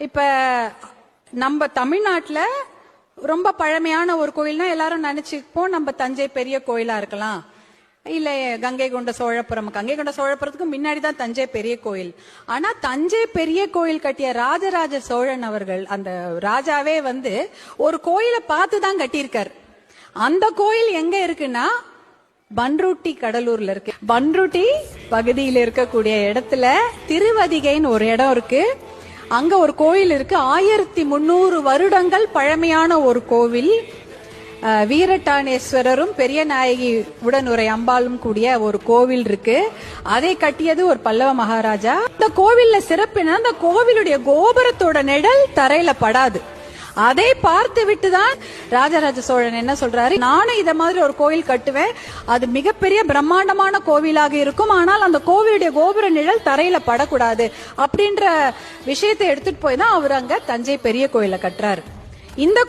இப்ப நம்ம தமிழ்நாட்டுல ரொம்ப பழமையான ஒரு கோயில்னா எல்லாரும் நினைச்சுப்போம் நம்ம தஞ்சை பெரிய கோயிலா இருக்கலாம், இல்ல கங்கை கொண்ட சோழபுரம். கங்கை கொண்ட சோழபுரத்துக்கு முன்னாடிதான் தஞ்சை பெரிய கோயில். ஆனா தஞ்சை பெரிய கோயில் கட்டிய ராஜராஜ சோழன் அவர்கள், அந்த ராஜாவே ஒரு கோயிலை பார்த்துதான் கட்டியிருக்காரு. அந்த கோயில் எங்க இருக்குன்னா பன்ருட்டி கடலூர்ல இருக்கு. பன்ருட்டி பகுதியில் இருக்கக்கூடிய இடத்துல திருவதிகைன்னு ஒரு இடம் இருக்கு. அங்க ஒரு கோயில் இருக்கு. 1300 வருடங்கள் பழமையான ஒரு கோவில். வீரட்டானேஸ்வரரும் பெரிய நாயகி உடனுரை அம்பாலும் கூடிய ஒரு கோவில் இருக்கு. அதை கட்டியது ஒரு பல்லவ மகாராஜா. இந்த கோவில்ல சிறப்புனா அந்த கோவிலுடைய கோபுரத்தோட நிழல் தரையில படாது. அதை பார்த்து விட்டுதான் ராஜராஜ சோழன் என்ன சொல்றாரு, நானும் இத மாதிரி ஒரு கோயில் கட்டுவேன், அது மிகப்பெரிய பிரம்மாண்டமான கோவிலாக இருக்கும், ஆனால் அந்த கோவிலுடைய கோபுர நிழல் தரையில படக்கூடாது அப்படின்ற விஷயத்தை எடுத்துட்டு போய் தான் அவர் அங்க தஞ்சை பெரிய கோயில கட்டுறாரு. இந்த